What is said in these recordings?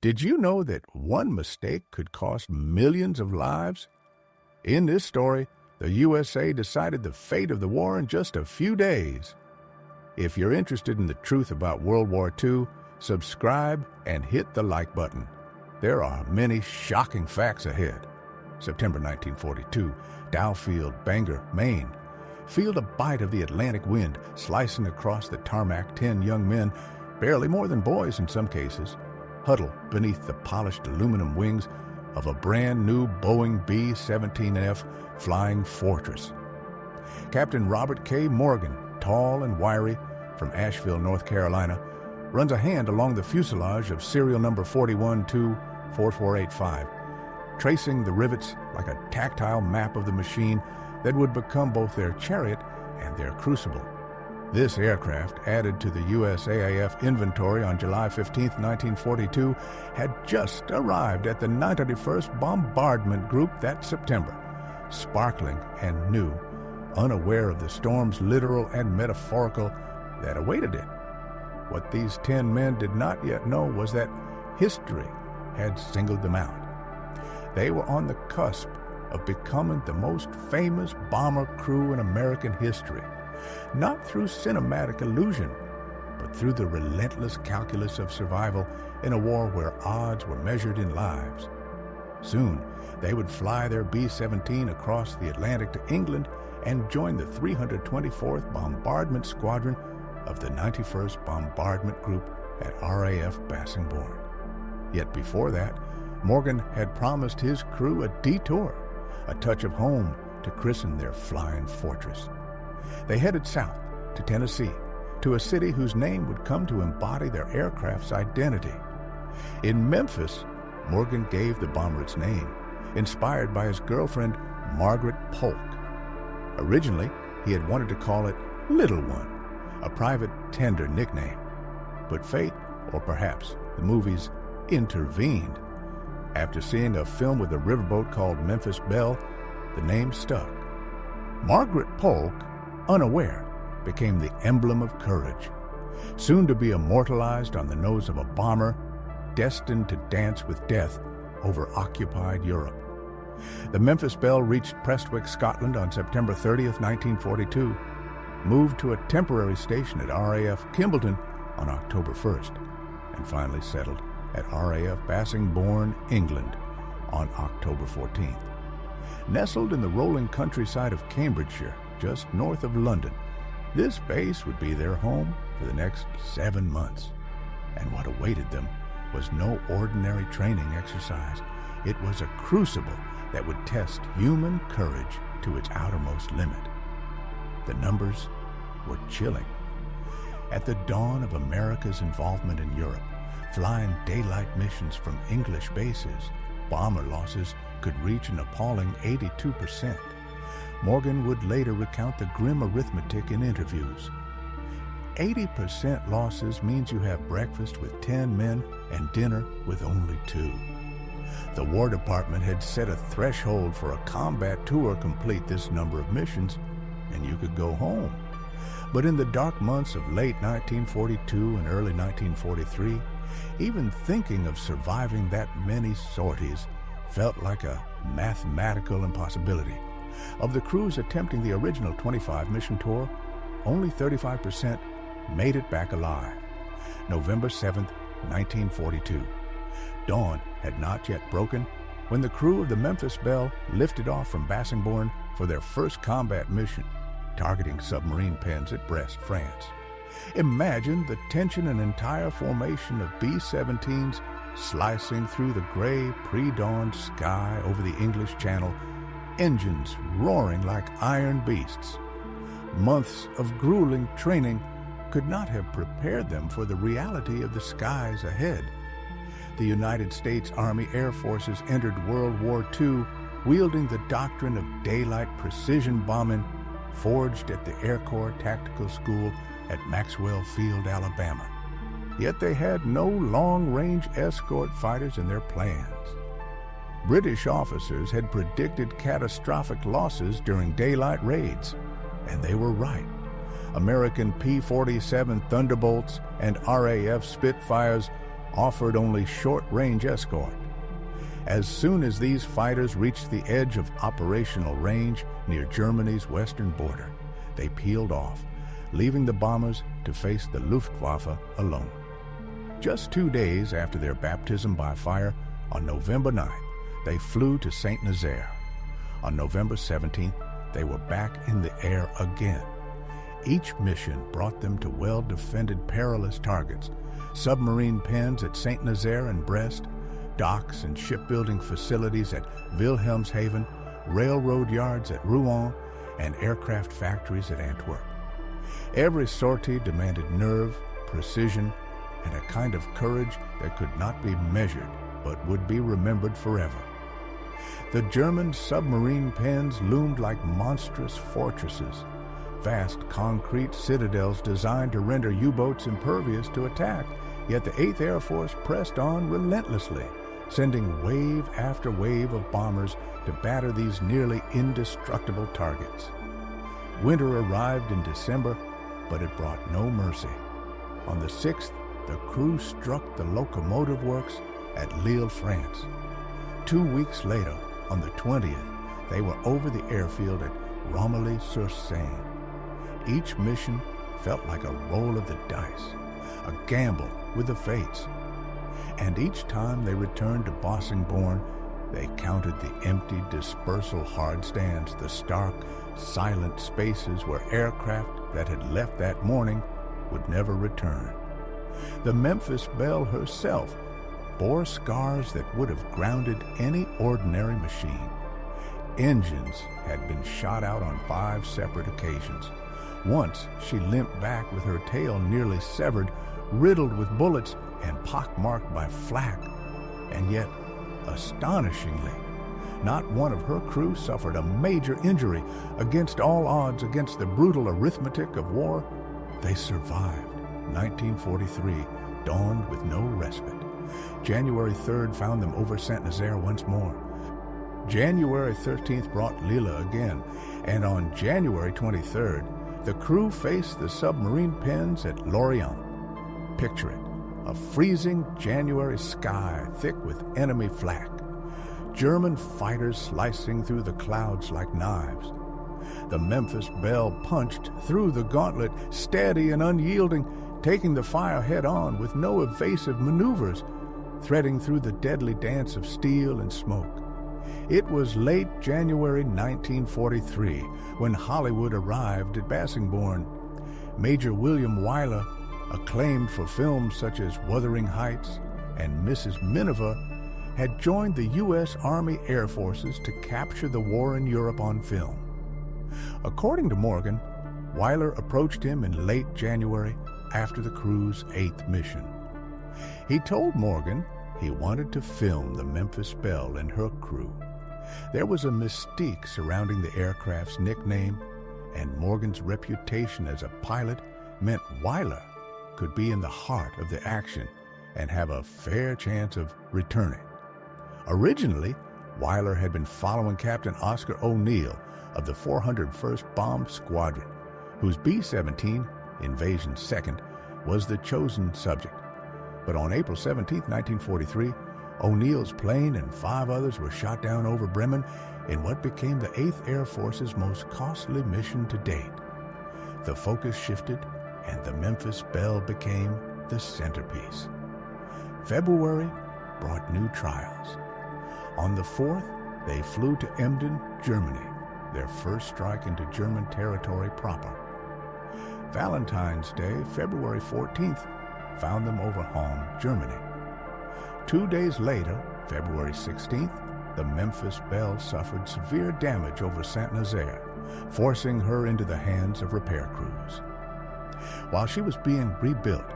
Did you know that one mistake could cost millions of lives? In this story, the USA decided the fate of the war in just a few days. If you're interested in the truth about World War II, subscribe and hit the like button. There are many shocking facts ahead. September 1942, Dowfield, Bangor, Maine. Feel the bite of the Atlantic wind slicing across the tarmac. 10 young men, barely more than boys in some cases, huddle beneath the polished aluminum wings of a brand new Boeing B-17F Flying Fortress. Captain Robert K. Morgan, tall and wiry, from Asheville, North Carolina, runs a hand along the fuselage of serial number 41-24485, tracing the rivets like a tactile map of the machine that would become both their chariot and their crucible. This aircraft, added to the USAAF inventory on July 15, 1942, had just arrived at the 91st Bombardment Group that September, sparkling and new, unaware of the storms, literal and metaphorical, that awaited it. What these 10 men did not yet know was that history had singled them out. They were on the cusp of becoming the most famous bomber crew in American history, not through cinematic illusion, but through the relentless calculus of survival in a war where odds were measured in lives. Soon, they would fly their B-17 across the Atlantic to England and join the 324th Bombardment Squadron of the 91st Bombardment Group at RAF Bassingbourn. Yet before that, Morgan had promised his crew a detour, a touch of home to christen their flying fortress. They headed south to Tennessee, to a city whose name would come to embody their aircraft's identity. In Memphis, Morgan gave the bomber its name, inspired by his girlfriend, Margaret Polk. Originally, he had wanted to call it Little One, a private, tender nickname. But fate, or perhaps the movies, intervened. After seeing a film with a riverboat called Memphis Belle, the name stuck. Margaret Polk, unaware, became the emblem of courage, soon to be immortalized on the nose of a bomber destined to dance with death over occupied Europe. The Memphis Belle reached Prestwick, Scotland on September 30th, 1942, moved to a temporary station at RAF Kimballton on October 1st, and finally settled at RAF Bassingbourn, England on October 14th. Nestled in the rolling countryside of Cambridgeshire, just north of London, this base would be their home for the next 7 months. And what awaited them was no ordinary training exercise. It was a crucible that would test human courage to its outermost limit. The numbers were chilling. At the dawn of America's involvement in Europe, flying daylight missions from English bases, bomber losses could reach an appalling 82%. Morgan would later recount the grim arithmetic in interviews. 80% losses means you have breakfast with 10 men and dinner with only 2. The War Department had set a threshold for a combat tour complete this number of missions, and you could go home. But in the dark months of late 1942 and early 1943, even thinking of surviving that many sorties felt like a mathematical impossibility. Of the crews attempting the original 25-mission tour, only 35% made it back alive. November 7th, 1942. Dawn had not yet broken when the crew of the Memphis Belle lifted off from Bassingbourn for their first combat mission, targeting submarine pens at Brest, France. Imagine the tension and entire formation of B-17s slicing through the gray, pre-dawn sky over the English Channel, engines roaring like iron beasts. Months of grueling training could not have prepared them for the reality of the skies ahead. The United States Army Air Forces entered World War II wielding the doctrine of daylight precision bombing forged at the Air Corps Tactical School at Maxwell Field, Alabama. Yet they had no long-range escort fighters in their plans. British officers had predicted catastrophic losses during daylight raids, and they were right. American P-47 Thunderbolts and RAF Spitfires offered only short-range escort. As soon as these fighters reached the edge of operational range near Germany's western border, they peeled off, leaving the bombers to face the Luftwaffe alone. Just 2 days after their baptism by fire, on November 9th, they flew to Saint-Nazaire. On November 17th, they were back in the air again. Each mission brought them to well-defended perilous targets: submarine pens at Saint-Nazaire and Brest, docks and shipbuilding facilities at Wilhelmshaven, railroad yards at Rouen, and aircraft factories at Antwerp. Every sortie demanded nerve, precision, and a kind of courage that could not be measured but would be remembered forever. The German submarine pens loomed like monstrous fortresses, vast concrete citadels designed to render U-boats impervious to attack, yet the 8th Air Force pressed on relentlessly, sending wave after wave of bombers to batter these nearly indestructible targets. Winter arrived in December, but it brought no mercy. On the 6th, the crew struck the locomotive works at Lille, France. 2 weeks later, on the 20th, they were over the airfield at Romilly-sur-Seine. Each mission felt like a roll of the dice, a gamble with the fates. And each time they returned to Bossingbourn, they counted the empty dispersal hard stands, the stark, silent spaces where aircraft that had left that morning would never return. The Memphis Belle herself bore scars that would have grounded any ordinary machine. Engines had been shot out on 5 separate occasions. Once she limped back with her tail nearly severed, riddled with bullets and pockmarked by flak. And yet, astonishingly, not one of her crew suffered a major injury. Against all odds, against the brutal arithmetic of war, they survived. 1943 dawned with no respite. January 3rd found them over Saint-Nazaire once more. January 13th brought Lille again, and on January 23rd, the crew faced the submarine pens at Lorient. Picture it, a freezing January sky thick with enemy flak. German fighters slicing through the clouds like knives. The Memphis Belle punched through the gauntlet, steady and unyielding, taking the fire head-on with no evasive maneuvers, threading through the deadly dance of steel and smoke. It was late January 1943 when Hollywood arrived at Bossingbourn. Major William Wyler, acclaimed for films such as Wuthering Heights and Mrs. Miniver, had joined the U.S. Army Air Forces to capture the war in Europe on film. According to Morgan, Wyler approached him in late January after the crew's 8th mission. He told Morgan he wanted to film the Memphis Belle and her crew. There was a mystique surrounding the aircraft's nickname, and Morgan's reputation as a pilot meant Wyler could be in the heart of the action and have a fair chance of returning. Originally, Wyler had been following Captain Oscar O'Neill of the 401st Bomb Squadron, whose B-17, Invasion Second, was the chosen subject. But on April 17, 1943, O'Neill's plane and 5 others were shot down over Bremen in what became the 8th Air Force's most costly mission to date. The focus shifted, and the Memphis Belle became the centerpiece. February brought new trials. On the 4th, they flew to Emden, Germany, their first strike into German territory proper. Valentine's Day, February 14th, found them over Homme, Germany. 2 days later, February 16th, the Memphis Belle suffered severe damage over Saint-Nazaire, forcing her into the hands of repair crews. While she was being rebuilt,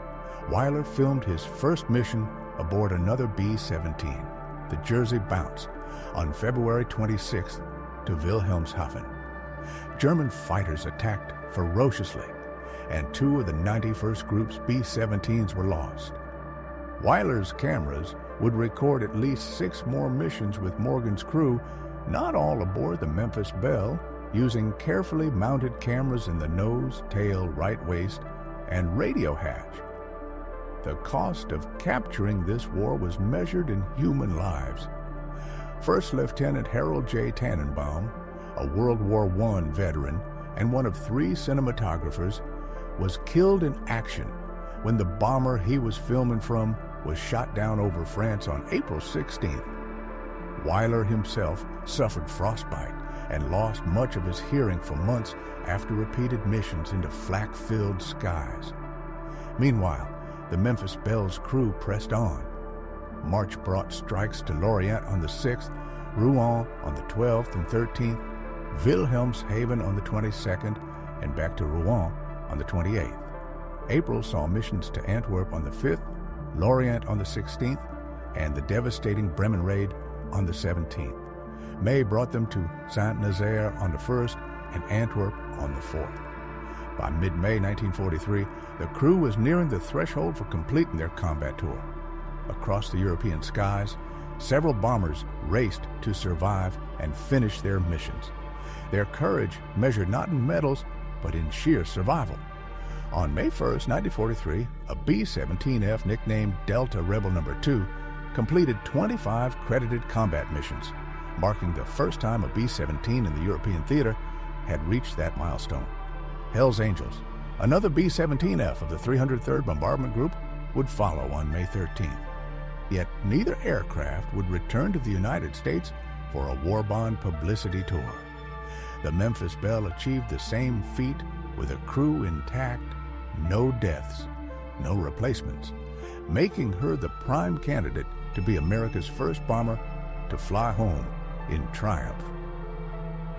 Wyler filmed his first mission aboard another B-17, the Jersey Bounce, on February 26th to Wilhelmshaven. German fighters attacked ferociously, and 2 of the 91st Group's B-17s were lost. Wyler's cameras would record at least 6 more missions with Morgan's crew, not all aboard the Memphis Belle, using carefully mounted cameras in the nose, tail, right waist, and radio hatch. the cost of capturing this war was measured in human lives. First Lieutenant Harold J. Tannenbaum, a World War I veteran and one of 3 cinematographers, was killed in action when the bomber he was filming from was shot down over France on April 16th. Weiler himself suffered frostbite and lost much of his hearing for months after repeated missions into flak-filled skies. Meanwhile, the Memphis Belle's crew pressed on. March brought strikes to Lorient on the 6th, Rouen on the 12th and 13th, Wilhelmshaven on the 22nd, and back to Rouen on the 28th. April saw missions to Antwerp on the 5th, Lorient on the 16th, and the devastating Bremen raid on the 17th. May brought them to Saint-Nazaire on the 1st and Antwerp on the 4th. By mid-May 1943, the crew was nearing the threshold for completing their combat tour. Across the European skies, several bombers raced to survive and finish their missions. Their courage measured not in medals, but in sheer survival. On May 1st, 1943, a B-17F nicknamed Delta Rebel No. 2 completed 25 credited combat missions, marking the first time a B-17 in the European theater had reached that milestone. Hell's Angels, another B-17F of the 303rd Bombardment Group, would follow on May 13th. Yet neither aircraft would return to the United States for a war bond publicity tour. The Memphis Belle achieved the same feat with a crew intact, no deaths, no replacements, making her the prime candidate to be America's first bomber to fly home in triumph.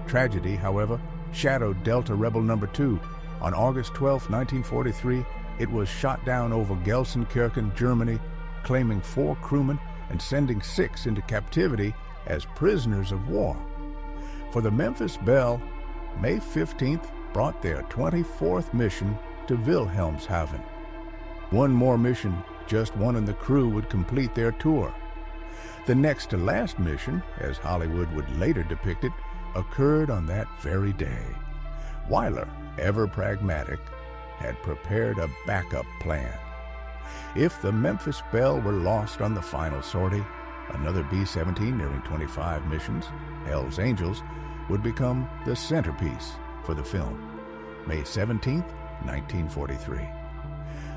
Tragedy, however, shadowed Delta Rebel No. 2. On August 12, 1943, it was shot down over Gelsenkirchen, Germany, claiming 4 crewmen and sending 6 into captivity as prisoners of war. For the Memphis Belle, May 15th brought their 24th mission to Wilhelmshaven. One more mission, just one in the crew, would complete their tour. The next to last mission, as Hollywood would later depict it, occurred on that very day. Weiler, ever pragmatic, had prepared a backup plan. If the Memphis Belle were lost on the final sortie, another B-17 nearing 25 missions, Hell's Angels, would become the centerpiece for the film. May 17, 1943.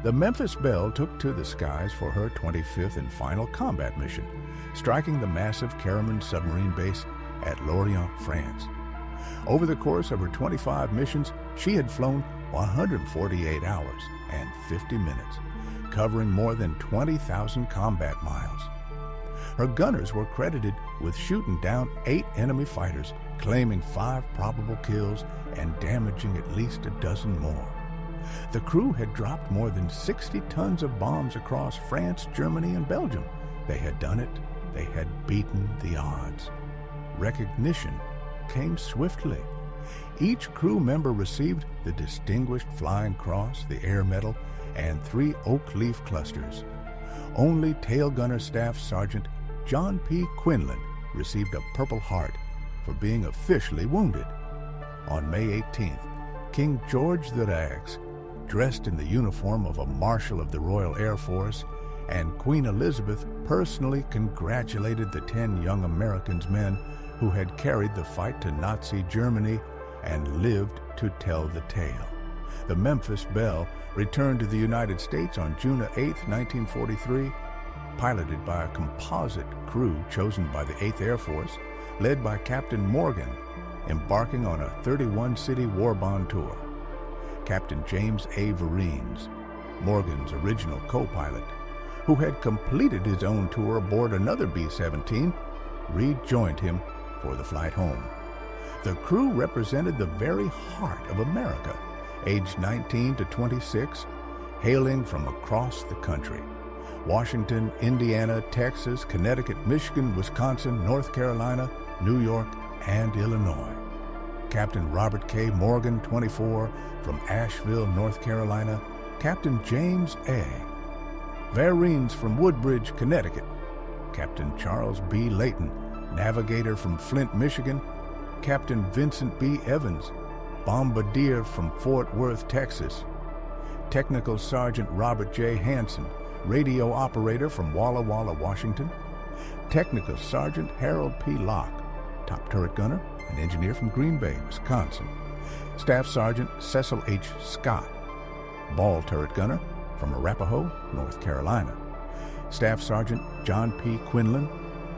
The Memphis Belle took to the skies for her 25th and final combat mission, striking the massive Karaman submarine base at Lorient, France. Over the course of her 25 missions, she had flown 148 hours and 50 minutes, covering more than 20,000 combat miles. Her gunners were credited with shooting down 8 enemy fighters, claiming 5 probable kills and damaging at least a dozen more. The crew had dropped more than 60 tons of bombs across France, Germany, and Belgium. They had done it. They had beaten the odds. Recognition came swiftly. Each crew member received the Distinguished Flying Cross, the Air Medal, and 3 oak leaf clusters. Only Tail Gunner Staff Sergeant John P. Quinlan received a Purple Heart for being officially wounded. On May 18th, King George VI, dressed in the uniform of a Marshal of the Royal Air Force, and Queen Elizabeth personally congratulated the 10 young Americans men who had carried the fight to Nazi Germany and lived to tell the tale. The Memphis Belle returned to the United States on June 8, 1943, piloted by a composite crew chosen by the 8th Air Force, led by Captain Morgan, embarking on a 31-city war bond tour. Captain James A. Vereenes, Morgan's original co-pilot, who had completed his own tour aboard another B-17, rejoined him for the flight home. The crew represented the very heart of America, aged 19 to 26, hailing from across the country: Washington, Indiana, Texas, Connecticut, Michigan, Wisconsin, North Carolina, New York, and Illinois. Captain Robert K. Morgan, 24, from Asheville, North Carolina. Captain James A. Vereenes from Woodbridge, Connecticut. Captain Charles B. Layton, navigator from Flint, Michigan. Captain Vincent B. Evans, bombardier from Fort Worth, Texas. Technical Sergeant Robert J. Hansen, radio operator from Walla Walla, Washington; Technical Sergeant Harold P. Locke, top turret gunner and engineer from Green Bay, Wisconsin; Staff Sergeant Cecil H. Scott, ball turret gunner from Arapahoe, North Carolina; Staff Sergeant John P. Quinlan,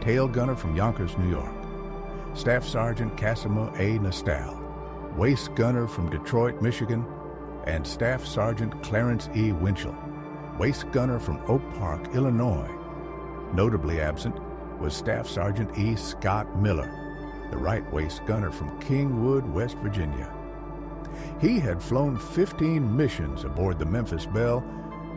tail gunner from Yonkers, New York; Staff Sergeant Casimir A. Nastal, waist gunner from Detroit, Michigan; and Staff Sergeant Clarence E. Winchell, waist gunner from Oak Park, Illinois. Notably absent was Staff Sergeant E. Scott Miller, the right waist gunner from Kingwood, West Virginia. He had flown 15 missions aboard the Memphis Belle,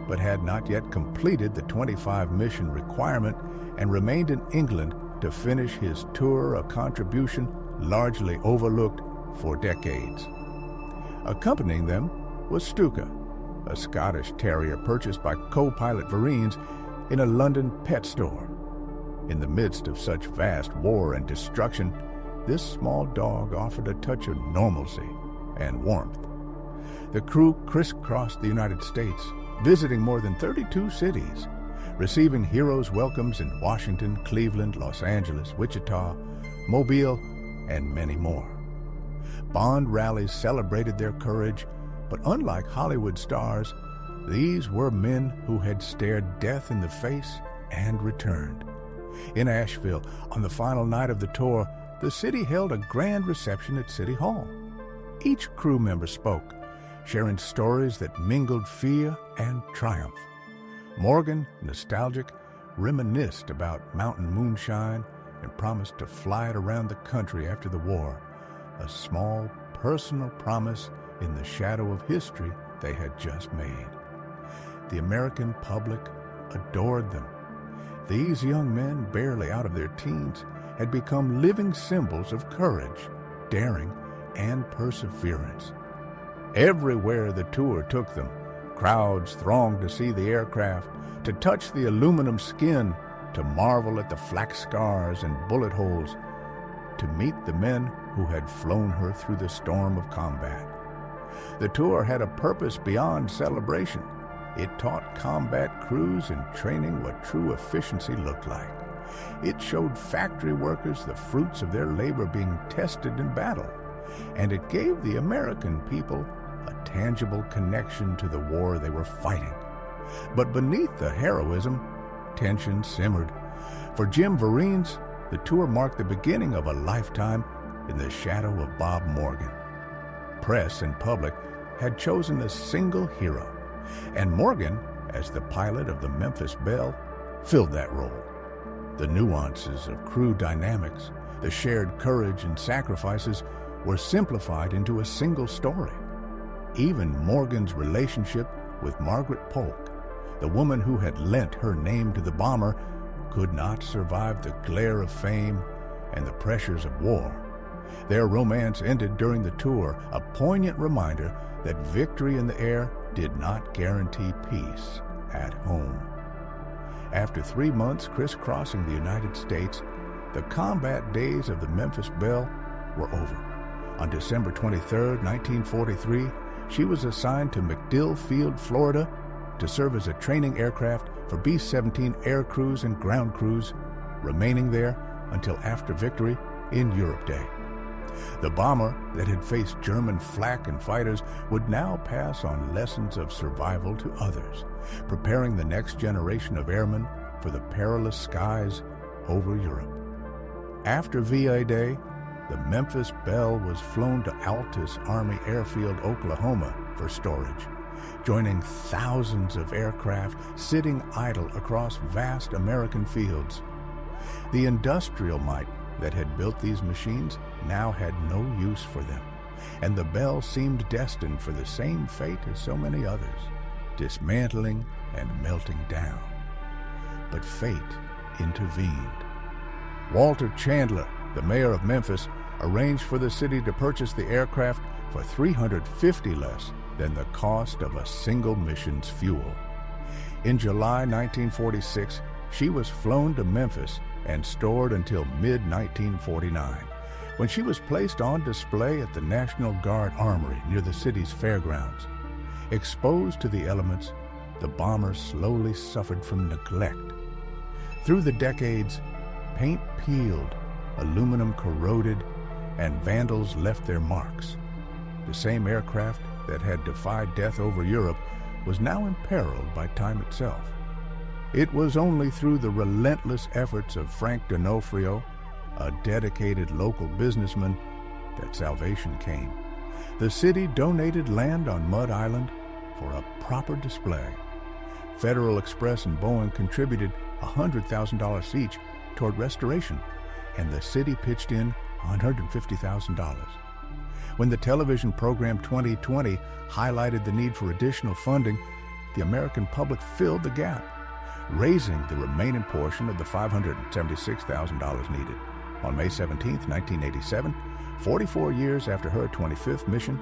but had not yet completed the 25 mission requirement and remained in England to finish his tour, a contribution largely overlooked for decades. Accompanying them was Stuka, a Scottish terrier purchased by co-pilot Verines in a London pet store. In the midst of such vast war and destruction, this small dog offered a touch of normalcy and warmth. The crew crisscrossed the United States, visiting more than 32 cities, receiving heroes' welcomes in Washington, Cleveland, Los Angeles, Wichita, Mobile, and many more. Bond rallies celebrated their courage, but unlike Hollywood stars, these were men who had stared death in the face and returned. In Asheville, on the final night of the tour, the city held a grand reception at City Hall. Each crew member spoke, sharing stories that mingled fear and triumph. Morgan, nostalgic, reminisced about mountain moonshine and promised to fly it around the country after the war, a small personal promise in the shadow of history they had just made. The American public adored them. These young men, barely out of their teens, had become living symbols of courage, daring, and perseverance. Everywhere the tour took them, crowds thronged to see the aircraft, to touch the aluminum skin, to marvel at the flak scars and bullet holes, to meet the men who had flown her through the storm of combat. The tour had a purpose beyond celebration. It taught combat crews in training what true efficiency looked like. It showed factory workers the fruits of their labor being tested in battle, and it gave the American people a tangible connection to the war they were fighting. But beneath the heroism, tension simmered. For Jim Verines, the tour marked the beginning of a lifetime in the shadow of Bob Morgan. Press and public had chosen a single hero, and Morgan, as the pilot of the Memphis Belle, filled that role. The nuances of crew dynamics, the shared courage and sacrifices were simplified into a single story. Even Morgan's relationship with Margaret Polk, the woman who had lent her name to the bomber, could not survive the glare of fame and the pressures of war. Their romance ended during the tour, a poignant reminder that victory in the air did not guarantee peace at home. After 3 months crisscrossing the United States, the combat days of the Memphis Belle were over. On December 23, 1943, she was assigned to MacDill Field, Florida, to serve as a training aircraft for B-17 air crews and ground crews, remaining there until after victory in Europe Day. The bomber that had faced German flak and fighters would now pass on lessons of survival to others, preparing the next generation of airmen for the perilous skies over Europe. After VA Day, the Memphis Belle was flown to Altus Army Airfield, Oklahoma, for storage, joining thousands of aircraft sitting idle across vast American fields. The industrial might that had built these machines now had no use for them, and the Belle seemed destined for the same fate as so many others, dismantling and melting down. But fate intervened. Walter Chandler, the mayor of Memphis, arranged for the city to purchase the aircraft for $350 less than the cost of a single mission's fuel. In July 1946, she was flown to Memphis and stored until mid-1949, when she was placed on display at the National Guard Armory near the city's fairgrounds. Exposed to the elements, the bomber slowly suffered from neglect. Through the decades, paint peeled, aluminum corroded, and vandals left their marks. The same aircraft that had defied death over Europe was now imperiled by time itself. It was only through the relentless efforts of Frank D'Onofrio, a dedicated local businessman, that salvation came. The city donated land on Mud Island for a proper display. Federal Express and Boeing contributed $100,000 each toward restoration, and the city pitched in $150,000. When the television program 2020 highlighted the need for additional funding, the American public filled the gap, raising the remaining portion of the $576,000 needed. On May 17, 1987, 44 years after her 25th mission,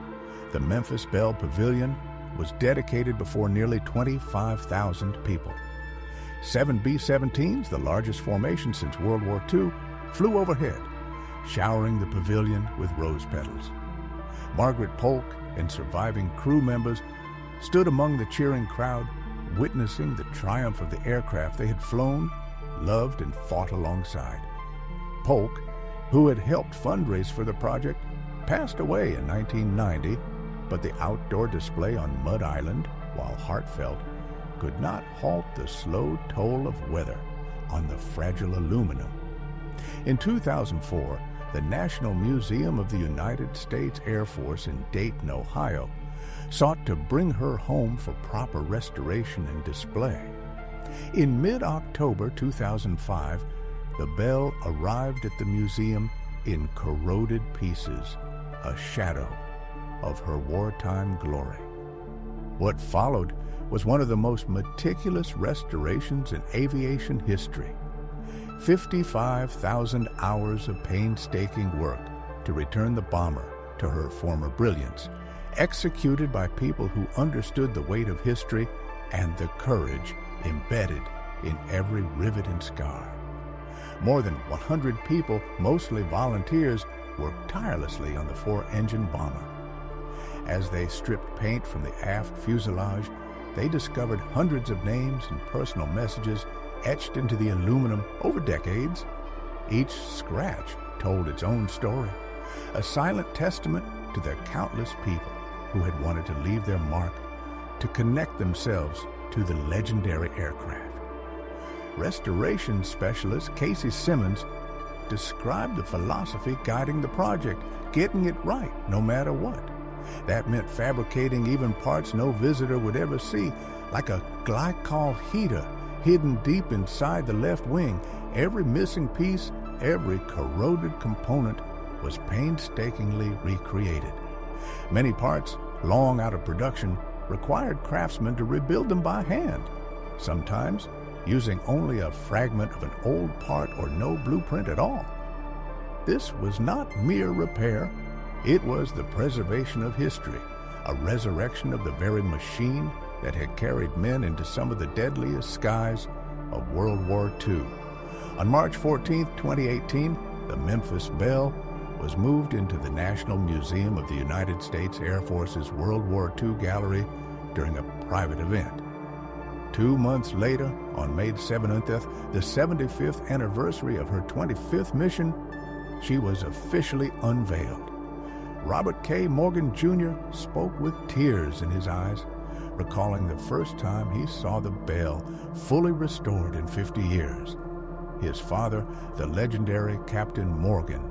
the Memphis Belle Pavilion was dedicated before nearly 25,000 people. 7 B-17s, the largest formation since World War II, flew overhead, showering the pavilion with rose petals. Margaret Polk and surviving crew members stood among the cheering crowd, witnessing the triumph of the aircraft they had flown, loved, and fought alongside. Polk, who had helped fundraise for the project, passed away in 1990, but the outdoor display on Mud Island, while heartfelt, could not halt the slow toll of weather on the fragile aluminum. In 2004, the National Museum of the United States Air Force in Dayton, Ohio, sought to bring her home for proper restoration and display. In mid-October 2005, the Belle arrived at the museum in corroded pieces, a shadow of her wartime glory. What followed was one of the most meticulous restorations in aviation history. 55,000 hours of painstaking work to return the bomber to her former brilliance, executed by people who understood the weight of history and the courage embedded in every rivet and scar. More than 100 people, mostly volunteers, worked tirelessly on the four-engine bomber. As they stripped paint from the aft fuselage, they discovered hundreds of names and personal messages etched into the aluminum over decades. Each scratch told its own story, a silent testament to the countless people who had wanted to leave their mark, to connect themselves to the legendary aircraft. Restoration specialist Casey Simmons described the philosophy guiding the project, getting it right no matter what. That meant fabricating even parts no visitor would ever see, like a glycol heater hidden deep inside the left wing. Every missing piece, every corroded component was painstakingly recreated. Many parts, long out of production, required craftsmen to rebuild them by hand, sometimes using only a fragment of an old part or no blueprint at all. This was not mere repair. It was the preservation of history, a resurrection of the very machine that had carried men into some of the deadliest skies of World War II. On March 14, 2018, the Memphis Belle was moved into the National Museum of the United States Air Force's World War II gallery during a private event. 2 months later, on May 7th, the 75th anniversary of her 25th mission, she was officially unveiled. Robert K. Morgan Jr. spoke with tears in his eyes, recalling the first time he saw the Belle fully restored in 50 years. His father, the legendary Captain Morgan,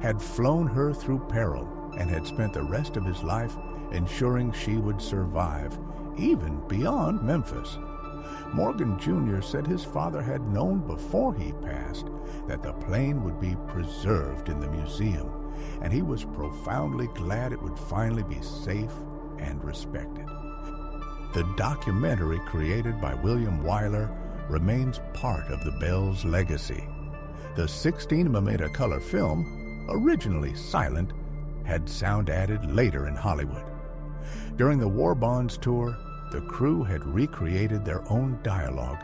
had flown her through peril and had spent the rest of his life ensuring she would survive, even beyond Memphis. Morgan Jr. said his father had known before he passed that the plane would be preserved in the museum, and he was profoundly glad it would finally be safe and respected. The documentary created by William Wyler remains part of the Belle's legacy. The 16mm color film, originally silent, had sound added later in Hollywood. During the War Bonds tour, the crew had recreated their own dialogue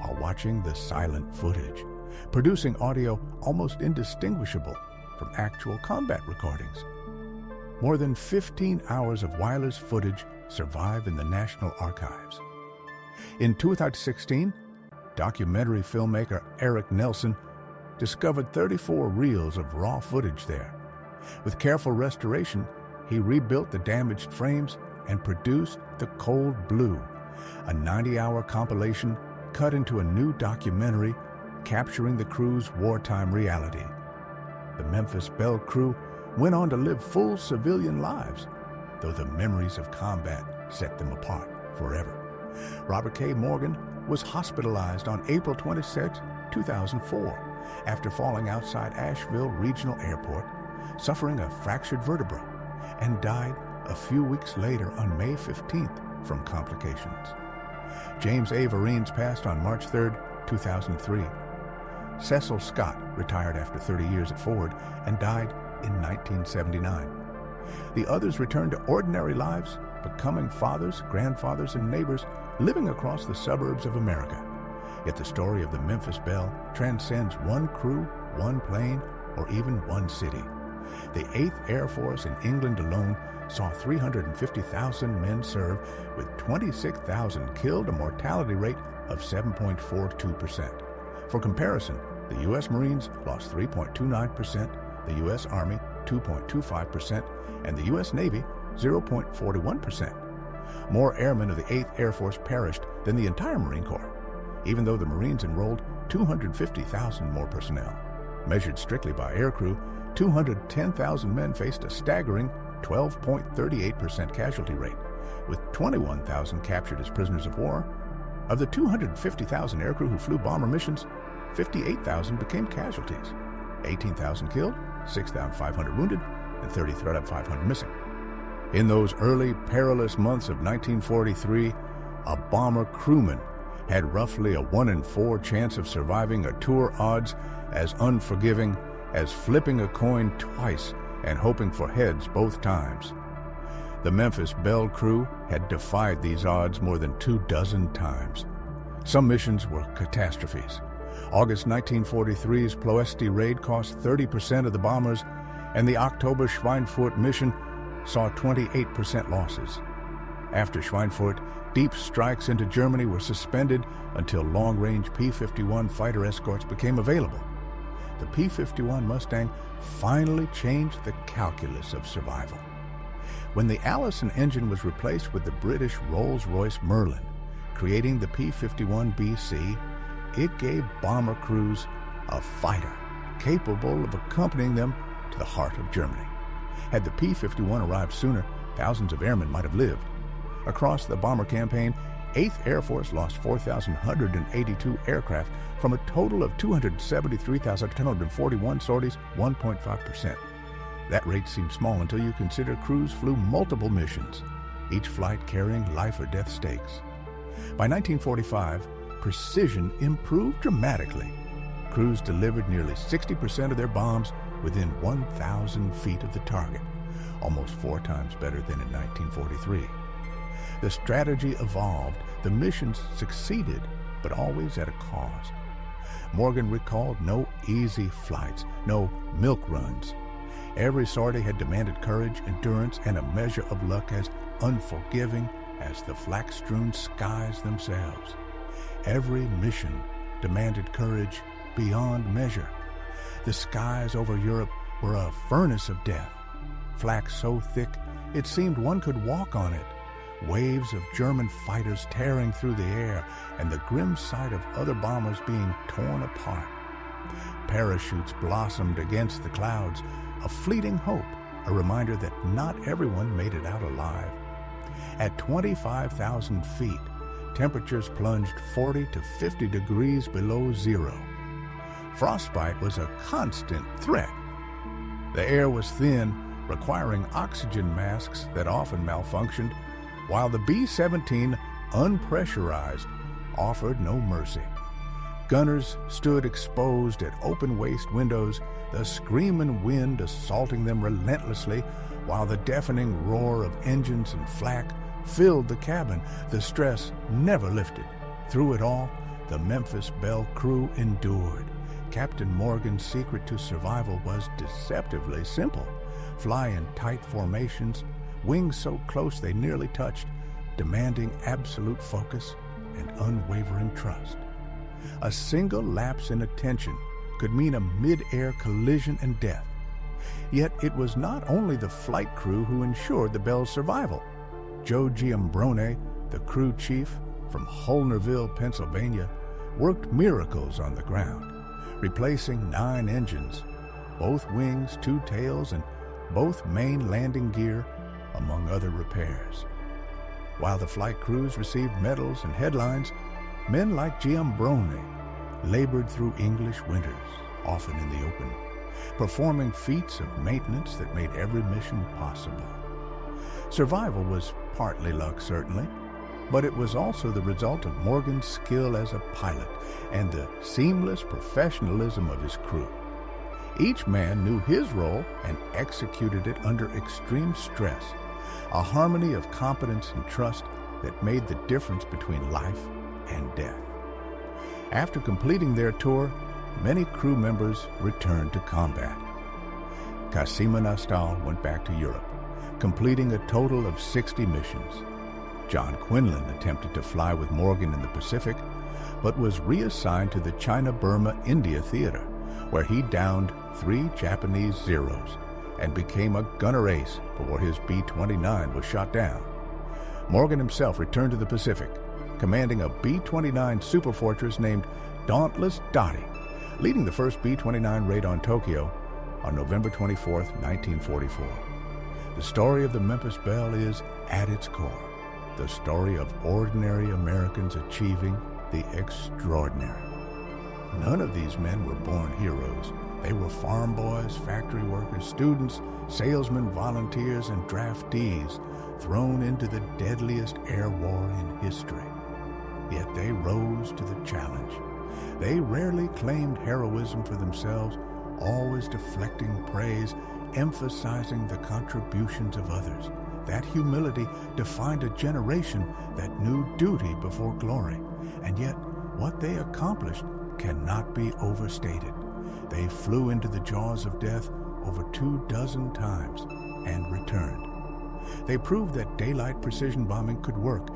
while watching the silent footage, producing audio almost indistinguishable from actual combat recordings. More than 15 hours of Wyler's footage survive in the National Archives. In 2016, documentary filmmaker Eric Nelson discovered 34 reels of raw footage there. With careful restoration, he rebuilt the damaged frames and produced The Cold Blue, a 90-hour compilation cut into a new documentary capturing the crew's wartime reality. The Memphis Belle crew went on to live full civilian lives, though the memories of combat set them apart forever. Robert K. Morgan was hospitalized on April 26, 2004, after falling outside Asheville Regional Airport, suffering a fractured vertebra, and died a few weeks later on May 15th from complications. James A. Vereen's passed on March 3, 2003. Cecil Scott retired after 30 years at Ford and died in 1979. The others returned to ordinary lives, becoming fathers, grandfathers, and neighbors living across the suburbs of America. Yet the story of the Memphis Belle transcends one crew, one plane, or even one city. The 8th Air Force in England alone saw 350,000 men serve, with 26,000 killed, a mortality rate of 7.42%. For comparison, the U.S. Marines lost 3.29%, the U.S. Army 2.25%, and the U.S. Navy 0.41%. More airmen of the 8th Air Force perished than the entire Marine Corps, even though the Marines enrolled 250,000 more personnel. Measured strictly by aircrew, 210,000 men faced a staggering 12.38% casualty rate, with 21,000 captured as prisoners of war. Of the 250,000 aircrew who flew bomber missions, 58,000 became casualties, 18,000 killed, 6,500 wounded, and 33,500 missing. In those early perilous months of 1943, a bomber crewman had roughly a 1 in 4 chance of surviving a tour odds as unforgiving as flipping a coin twice and hoping for heads both times. The Memphis Belle crew had defied these odds more than 24 times. Some missions were catastrophes. August 1943's Ploesti raid cost 30% of the bombers, and the October Schweinfurt mission saw 28% losses. After Schweinfurt, deep strikes into Germany were suspended until long-range P-51 fighter escorts became available. The P-51 Mustang finally changed the calculus of survival. When the Allison engine was replaced with the British Rolls-Royce Merlin, creating the P-51BC, it gave bomber crews a fighter capable of accompanying them to the heart of Germany. Had the P-51 arrived sooner, thousands of airmen might have lived. Across the bomber campaign, 8th Air Force lost 4,182 aircraft from a total of 273,1041 sorties, 1.5%. That rate seems small until you consider crews flew multiple missions, each flight carrying life or death stakes. By 1945, precision improved dramatically. Crews delivered nearly 60% of their bombs within 1,000 feet of the target, almost 4 times better than in 1943. The strategy evolved, the missions succeeded, but always at a cost. Morgan recalled no easy flights, no milk runs. Every sortie had demanded courage, endurance, and a measure of luck as unforgiving as the flak-strewn skies themselves. Every mission demanded courage beyond measure. The skies over Europe were a furnace of death, flak so thick it seemed one could walk on it. Waves of German fighters tearing through the air, and the grim sight of other bombers being torn apart. Parachutes blossomed against the clouds, a fleeting hope, a reminder that not everyone made it out alive. At 25,000 feet, temperatures plunged 40 to 50 degrees below zero. Frostbite was a constant threat. The air was thin, requiring oxygen masks that often malfunctioned, while the B-17, unpressurized, offered no mercy. Gunners stood exposed at open waist windows, the screaming wind assaulting them relentlessly, while the deafening roar of engines and flak filled the cabin. The stress never lifted. Through it all, the Memphis Belle crew endured. Captain Morgan's secret to survival was deceptively simple. Fly in tight formations, wings so close they nearly touched, demanding absolute focus, and unwavering trust. A single lapse in attention could mean a mid-air collision and death. Yet it was not only the flight crew who ensured the Belle's survival. Joe Giambrone, the crew chief from Holnerville, Pennsylvania, worked miracles on the ground, replacing 9 engines, both wings, 2 tails, and both main landing gear, among other repairs. While the flight crews received medals and headlines, men like Giambrone labored through English winters, often in the open, performing feats of maintenance that made every mission possible. Survival was partly luck, certainly, but it was also the result of Morgan's skill as a pilot and the seamless professionalism of his crew. Each man knew his role and executed it under extreme stress, a harmony of competence and trust that made the difference between life and death. After completing their tour, many crew members returned to combat. Cassima Nastal went back to Europe, completing a total of 60 missions. John Quinlan attempted to fly with Morgan in the Pacific, but was reassigned to the China-Burma-India theater, where he downed 3 Japanese Zeros and became a gunner ace before his B-29 was shot down. Morgan himself returned to the Pacific, commanding a B-29 superfortress named Dauntless Dottie, leading the first B-29 raid on Tokyo on November 24, 1944. The story of the Memphis Belle is, at its core, the story of ordinary Americans achieving the extraordinary. None of these men were born heroes. They were farm boys, factory workers, students, salesmen, volunteers, and draftees thrown into the deadliest air war in history. Yet they rose to the challenge. They rarely claimed heroism for themselves, always deflecting praise, emphasizing the contributions of others. That humility defined a generation that knew duty before glory, and yet what they accomplished cannot be overstated. They flew into the jaws of death over 24 times and returned. They proved that daylight precision bombing could work,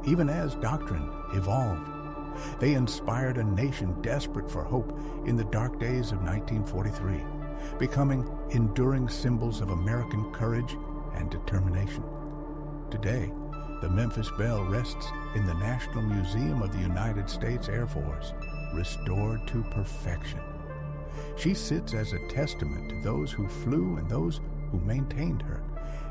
even as doctrine evolved. They inspired a nation desperate for hope in the dark days of 1943, becoming enduring symbols of American courage and determination. Today, the Memphis Belle rests in the National Museum of the United States Air Force, restored to perfection. She sits as a testament to those who flew and those who maintained her,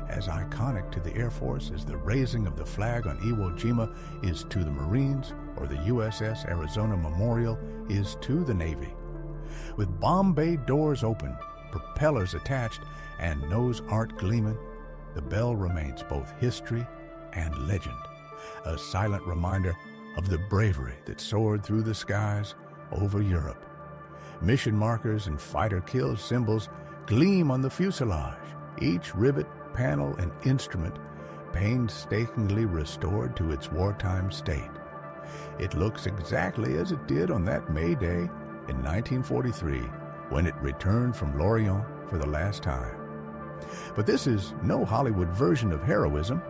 as iconic to the Air Force as the raising of the flag on Iwo Jima is to the Marines, or the USS Arizona Memorial is to the Navy. With bomb bay doors open, propellers attached, and nose art gleaming, the Belle remains both history and legend, a silent reminder of the bravery that soared through the skies over Europe. Mission markers and fighter kill symbols gleam on the fuselage, each rivet, panel, and instrument painstakingly restored to its wartime state. It looks exactly as it did on that May Day in 1943, when it returned from Lorient for the last time. But this is no Hollywood version of heroism,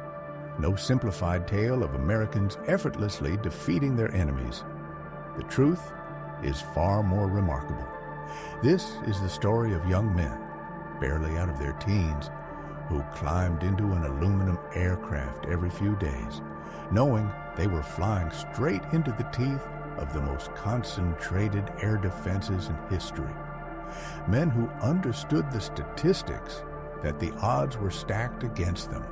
no simplified tale of Americans effortlessly defeating their enemies. The truth is far more remarkable. This is the story of young men, barely out of their teens, who climbed into an aluminum aircraft every few days, knowing they were flying straight into the teeth of the most concentrated air defenses in history. Men who understood the statistics, that the odds were stacked against them,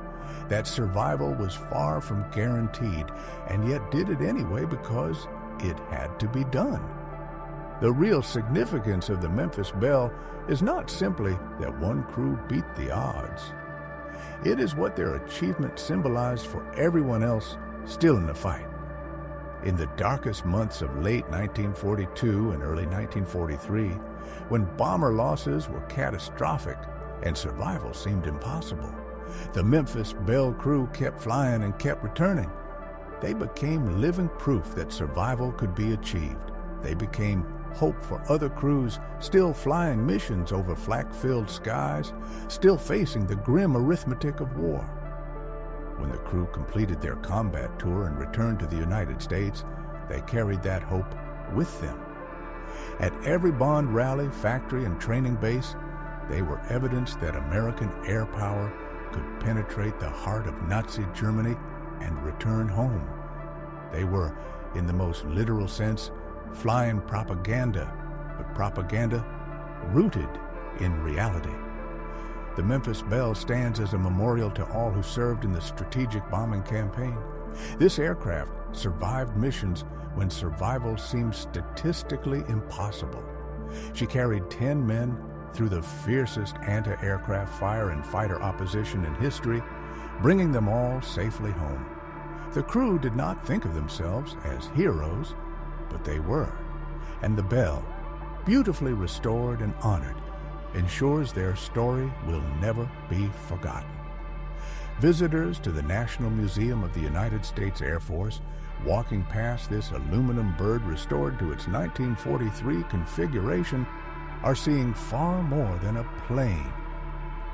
that survival was far from guaranteed, and yet did it anyway because it had to be done. The real significance of the Memphis Belle is not simply that one crew beat the odds. It is what their achievement symbolized for everyone else still in the fight. In the darkest months of late 1942 and early 1943, when bomber losses were catastrophic and survival seemed impossible, the Memphis Belle crew kept flying and kept returning. They became living proof that survival could be achieved. They became hope for other crews still flying missions over flak-filled skies, still facing the grim arithmetic of war. When the crew completed their combat tour and returned to the United States, they carried that hope with them. At every Bond rally, factory, and training base, they were evidence that American air power could penetrate the heart of Nazi Germany and return home. They were, in the most literal sense, flying propaganda, but propaganda rooted in reality. The Memphis Belle stands as a memorial to all who served in the strategic bombing campaign. This aircraft survived missions when survival seemed statistically impossible. She carried 10 men through the fiercest anti-aircraft fire and fighter opposition in history, bringing them all safely home. The crew did not think of themselves as heroes, but they were, and the Belle, beautifully restored and honored, ensures their story will never be forgotten. Visitors to the National Museum of the United States Air Force, walking past this aluminum bird restored to its 1943 configuration, are seeing far more than a plane.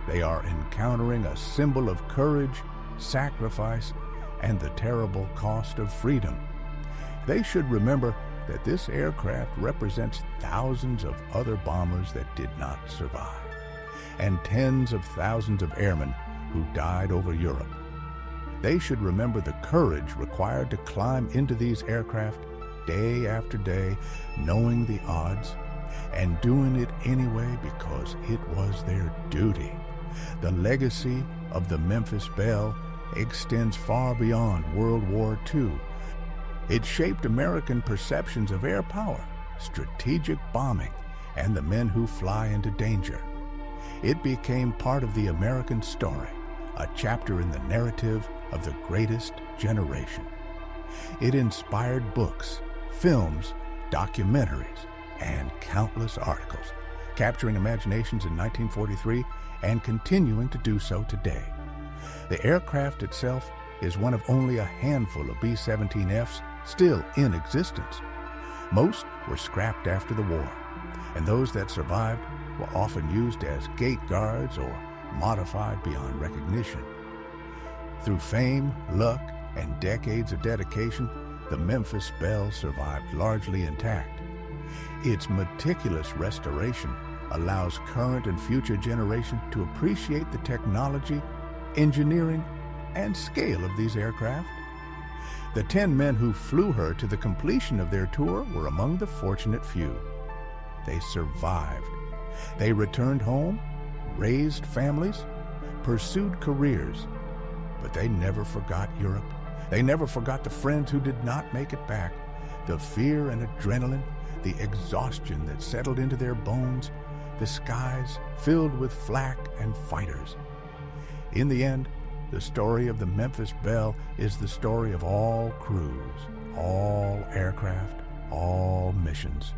They are encountering a symbol of courage, sacrifice, and the terrible cost of freedom. They should remember that this aircraft represents thousands of other bombers that did not survive, and tens of thousands of airmen who died over Europe. They should remember the courage required to climb into these aircraft day after day, knowing the odds, and doing it anyway because it was their duty. The legacy of the Memphis Belle extends far beyond World War II. It shaped American perceptions of air power, strategic bombing, and the men who fly into danger. It became part of the American story, a chapter in the narrative of the greatest generation. It inspired books, films, documentaries, and countless articles, capturing imaginations in 1943 and continuing to do so today. The aircraft itself is one of only a handful of B-17Fs still in existence. Most were scrapped after the war, and those that survived were often used as gate guards or modified beyond recognition. Through fame, luck, and decades of dedication, the Memphis Belle survived largely intact. Its meticulous restoration allows current and future generations to appreciate the technology, engineering, and scale of these aircraft. The 10 men who flew her to the completion of their tour were among the fortunate few. They survived. They returned home, raised families, pursued careers, but they never forgot Europe. They never forgot the friends who did not make it back, the fear and adrenaline, the exhaustion that settled into their bones, the skies filled with flak and fighters. In the end, the story of the Memphis Belle is the story of all crews, all aircraft, all missions.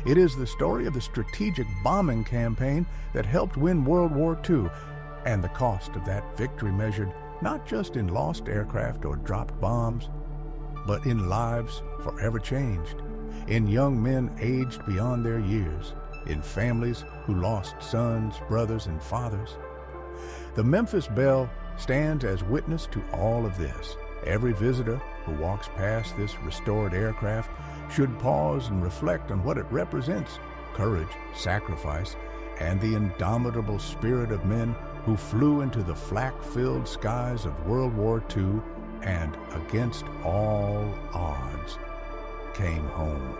It is the story of the strategic bombing campaign that helped win World War II, and the cost of that victory measured not just in lost aircraft or dropped bombs, but in lives forever changed, in young men aged beyond their years, in families who lost sons, brothers, and fathers. The Memphis Belle stands as witness to all of this. Every visitor who walks past this restored aircraft should pause and reflect on what it represents: courage, sacrifice, and the indomitable spirit of men who flew into the flak-filled skies of World War II and, against all odds, came home.